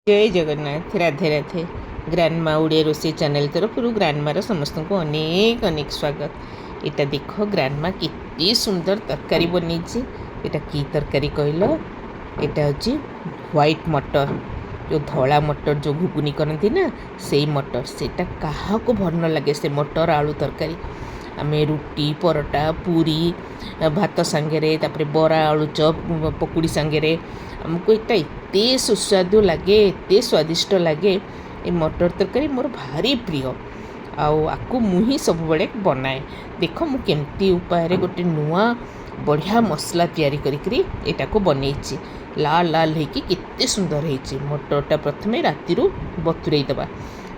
जय जगन्नाथ राधे राधे ग्रांडमा ओडिया रोषे चैनल तरफ ग्रांडमार समस्त को अनेक अनेक स्वागत। इटा देख ग्रांडमा केते सुंदर तरकारी बनी। इटा की तरकारी कहल एटा हूँ व्हाइट मटर जो धला मटर जो घुगुनी करती ना से मटर सेटा क्या भल न लगे से मटर आलू तरकारी आम रुटी परोटा पूरी भात सांगे बरा आलू चप पकुड़ी सांगे आमको यहाँ एते सुस्वादु लगे एते स्वादिष्ट लगे। ये मटर तरकारी मोर भारी प्रिय आकु मुही सब बड़े बनाए। देख मु केमती उपाय गोटे नुआ बढ़िया मसला तैयारी करी एटा को बनई लाल लाल होकी केते सुंदर होती। मटरटा प्रथमे राति बतुरई दबा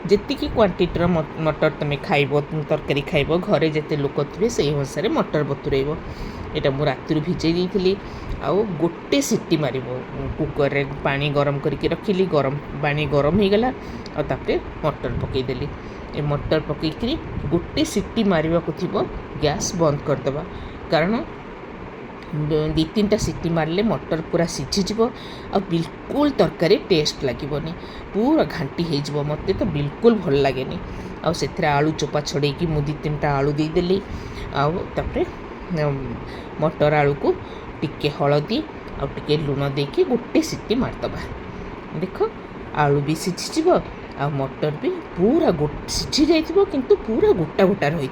जी क्वांटिटर मटर तुम खाइब तरकारी खाइब घरे जिते लोक थे से अनुसार मटर बतुरब। यहाँ मुझे राति भिजई देती आउ गोटे सीटी मार कुकर रे पानी गरम करके रखिली गरम पानी गरम हो गला तापर मटर पकईदेली। ये मटर पकईकरी गोटे सीटी मारे थी गैस बंद करदे कारण दी तीन टा सीटी मारे मटर पूरा सीझीज आ बिल्कुल तरकारी टेस्ट लगनी पूरा घाटी हो मत तो बिल्कुल भल लगे आ से आलू चोपा छड़े कि मुझे दी तीन टा आलू देदेली आपर मटर आलू को टिके हलदी आ टिके लुण देके गोटे सीटी मारदबा। देख आलू भी सीझीज आ मटर भी पूरा सीझी जाइए किंतु पूरा गोटा गोटा रही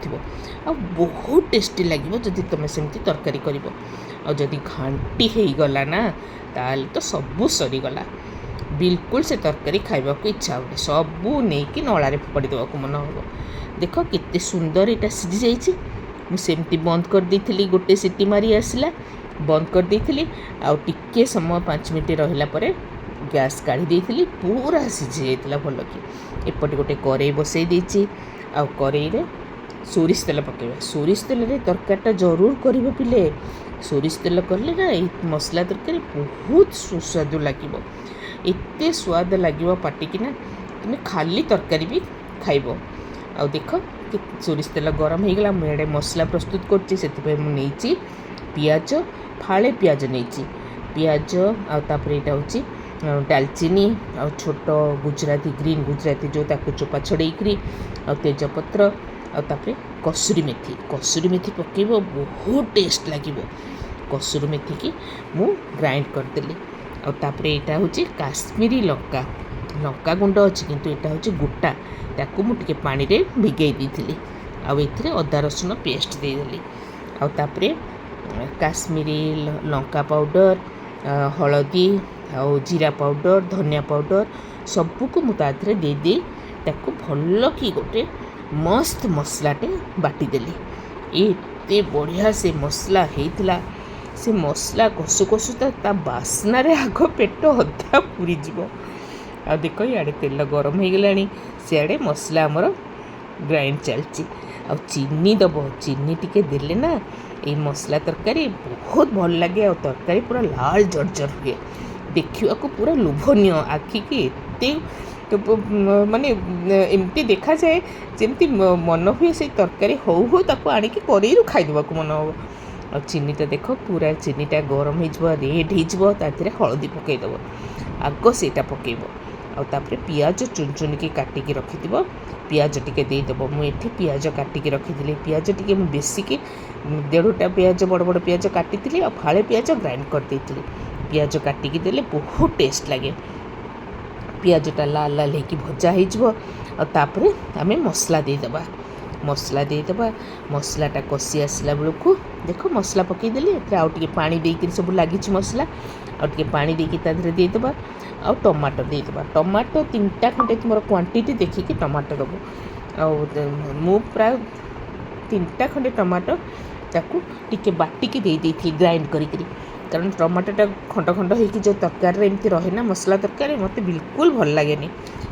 आ बहुत टेस्टी लगे जदि तुम सेमती तरकारी कर जदि घाटी हो गला ना ताल तो सबू सरीगला बिल्कुल से तरकारी खाइबा को इच्छा हो सबू नहीं कि नला फोपाड़ी देवा मन हम। देख केते सुंदर यहाँ सीझी जाइए मुझे बंद कर देती गोटे सीटी मारी आसला बंद कर देती आ टिके समय 5 मिनट रहिला परे गैस काढ़ी देती पूरा सीझी जाता भल कि एपटे गोटे कड़े बसई देती आ कड़े सोरिष तेल पकेबा सोरिष तेल रे तरकारीटा जरूर कर पिले सोरिष तेल कले ना मसला तरकारी बहुत सुस्वादु लगे एते स्वाद लगे पाटिकी तुम खाली तरकारी भी खाइब। आ देख सोरिष तेल गरम हो गला मुझे मसला प्रस्तुत कर पियाज फाड़े पियाज नहीं पियाज आपर यहाँ हूँ डालचीनी आ छोट गुजराती ग्रीन गुजराती जो ताको चोपा छड़ेकरी आ तेजपत्र आपर कसुरी मेथी पकेब बहुत टेस्ट लगे। कसुरी मेथी की मु ग्राइंड करदेली आपर यहाँ हूँ काश्मीरी लंका लंका गुंड अच्छी किंतु यहाँ हूँ गोटा ताकू मुझे पानी रे भिगई देती आउ अदा रसुण पेस्ट देदेली आपर काश्मीरी लंका पाउडर हलदी आउ जीरा पाउडर धनिया पाउडर सबको मुझे दे ताकू भल कि गोटे मस्त मसलाटे बाटीदेली एते बढ़िया से मसला होता से मसला कसु कसु ता बास्ना रे आग पेट अधा पूरी जीव। आ देख इे तेल गरम हो गला सियाड़े मसला आमर ग्राइंड चलती आ चीनी दब चीनी टिके देले ना ये मसला तरकारी बहुत भल लगे आ तरकारी पूरा लाल जर्जर हुए देखा पूरा लोभनीय आखि की एते माने एमती देखा जाए जमती मन हुए से तरकारी हो आणिकी कड़े खाईदेवा मन हम। और चीनी तो देख पूरा चीनीटा गरम हो रेड हो हलदी पकईदेव आग सेटा पकेब आपर पियाज चुन चुन की काटिकी रखि पियाज टिके देदेव मुझे पियाज काटिकी रखी पियाज टिके बेसिक 1.5टा पियाज बड़ बड़ पियाज काटी आ फाड़े पियाज ग्राइंड कर देती पियाज काटिकी देले बहुत टेस्ट लगे पियाजटा लाल लाल होगी भजा होपर आम मसला देदेबा मसलाटा कषि आसला बेलू देख मसला पकईदेली आउ टे पानी देकर सब लगी मसला आउ पानी देकी देदेबा आ टमाटो देदेबा टमाटो 3टा खंडे तुम क्वांटिटी देखिकी टमाटो दब मु प्राय 3टा खंडे टमाटो ताकू टिके बाटिकी देती ग्राइंड करी कारण टमाटोटा खंड खंड होगी जो तरकारी एमती रहे ना मसला तरकारी मत बिल्कुल भल लगे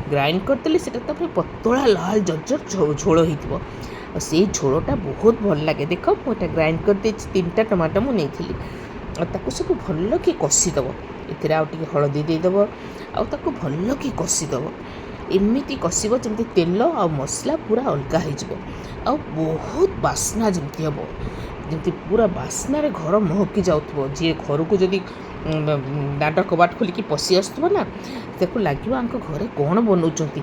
ग्राइंड करदेली से पतला लाल जर्जर झोल हो से झोलटा बहुत भल लगे। देख मुझे ग्राइंड कर 3टा टमाटो मुझे सब भल कि कषिदेव ये आउ टे हलदी देदेव आउ भल कि कषिदेव एमती कसब जमी तेल आ मसला पूरा अलगा हो बहुत बास्ना जमी हम जमी पूरा बास्नार घर महकी जाऊँ जी घर को जदि ଦାଣ୍ଡ କବାଟ ଖୋଲିକି ପଶି ଆସୁଥିବ ନା, ତାକୁ ଲାଗିବ ଆଙ୍କ ଘରେ କ'ଣ ବନାଉଛନ୍ତି,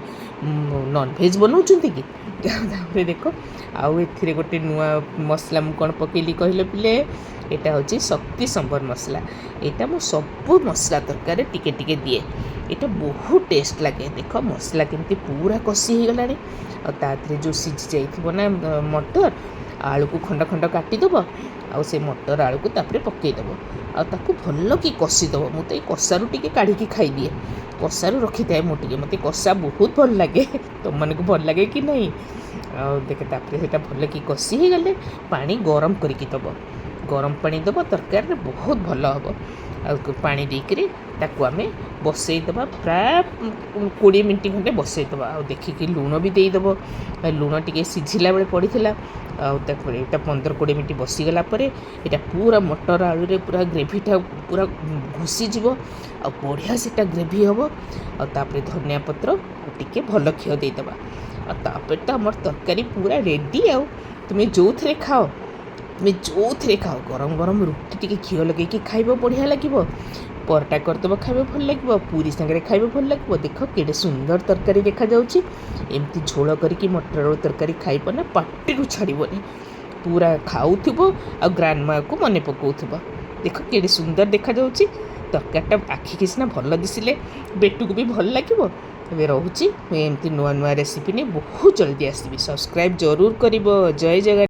ନନଭେଜ୍ ବନାଉଛନ୍ତି କି। ତାପରେ ଦେଖ ଆଉ ଏଥିରେ ଗୋଟେ ନୂଆ ମସଲା ମୁଁ କ'ଣ ପକେଇଲି କହିଲେ ପିଲେ, ଏଇଟା ହେଉଛି ଶକ୍ତି ସମ୍ବର ମସଲା। ଏଇଟା ମୁଁ ସବୁ ମସଲା ତରକାରୀ ଟିକେ ଟିକେ ଦିଏ, ଏଇଟା ବହୁତ ଟେଷ୍ଟ ଲାଗେ। ଦେଖ ମସଲା କେମିତି ପୁରା କଷି ହେଇଗଲାଣି, ଆଉ ତା ଦେହରେ ଯେଉଁ ସିଝି ଯାଇଥିବ ନା ମଟର, ଆଳୁକୁ ଖଣ୍ଡ ଖଣ୍ଡ କାଟିଦେବ, ଆଉ ସେ ମଟର ଆଳୁକୁ ତାପରେ ପକାଇଦେବ, ଆଉ ତାକୁ ଭଲ କି କଷିଦେବ। ମୁଁ ତ ଏଇ କଷାରୁ ଟିକେ କାଢ଼ିକି ଖାଇଦିଏ, କଷାରୁ ରଖିଥାଏ ମୁଁ ଟିକେ, ମୋତେ କଷା ବହୁତ ଭଲ ଲାଗେ। ତୁମମାନଙ୍କୁ ଭଲ ଲାଗେ କି ନାହିଁ? ଆଉ ଦେଖ ତାପରେ ସେଇଟା ଭଲ କି କଷି ହେଇଗଲେ ପାଣି ଗରମ କରିକି ଦେବ, ଗରମ ପାଣି ଦେବ, ତରକାରୀରେ ବହୁତ ଭଲ ହେବ। ଆଉ ପାଣି ଦେଇକରି ତାକୁ ଆମେ ବସେଇଦେବା, ପ୍ରାୟ 20 ମିନିଟ୍ ଖଣ୍ଡେ ବସେଇଦେବା। ଆଉ ଦେଖିକି ଲୁଣ ବି ଦେଇଦେବ, ଲୁଣ ଟିକେ ସିଝିଲା ବେଳେ ପଡ଼ିଥିଲା। ଆଉ ତାପରେ ଏଇଟା 15-20 ମିନିଟ୍ ବସିଗଲା ପରେ ଏଇଟା ପୁରା ମଟର ଆଳୁରେ ପୁରା ଗ୍ରେଭିଟା ପୁରା ଘୁଷିଯିବ, ଆଉ ବଢ଼ିଆ ସେଟା ଗ୍ରେଭି ହେବ। ଆଉ ତାପରେ ଧନିଆ ପତ୍ର ଆଉ ଟିକେ ଭଲ ଘିଅ ଦେଇଦେବା, ଆଉ ତାପରେ ତ ଆମର ତରକାରୀ ପୁରା ରେଡ଼ି। ଆଉ ତୁମେ ଯେଉଁଥିରେ ଖାଅ, ଗରମ ଗରମ ରୁଟି ଟିକେ ଘିଅ ଲଗେଇକି ଖାଇବ, ବଢ଼ିଆ ଲାଗିବ। ପରଟା କରିଦେବ, ଖାଇବ ଭଲ ଲାଗିବ। ପୁରୀ ସାଙ୍ଗରେ ଖାଇବ ଭଲ ଲାଗିବ। ଦେଖ କେଡ଼େ ସୁନ୍ଦର ତରକାରୀ ଦେଖାଯାଉଛି। ଏମିତି ଝୋଳ କରିକି ମଟର ଆଳୁ ତରକାରୀ ଖାଇବ ନା, ପାଟିରୁ ଛାଡ଼ିବନି, ପୁରା ଖାଉଥିବ ଆଉ ଗ୍ରାଣ୍ଡମାକୁ ମନେ ପକାଉଥିବ। ଦେଖ କେଡ଼େ ସୁନ୍ଦର ଦେଖାଯାଉଛି ତରକାରୀଟା। ଆଖିକି ସିନା ଭଲ ଦିଶିଲେ ପେଟକୁ ବି ଭଲ ଲାଗିବ। ଏବେ ରହୁଛି, ମୁଁ ଏମିତି ନୂଆ ନୂଆ ରେସିପି ନେଇ ବହୁତ ଜଲ୍ଦି ଆସିବି। ସବସ୍କ୍ରାଇବ୍ ଜରୁର କରିବ। ଜୟ ଜଗନ୍ନାଥ।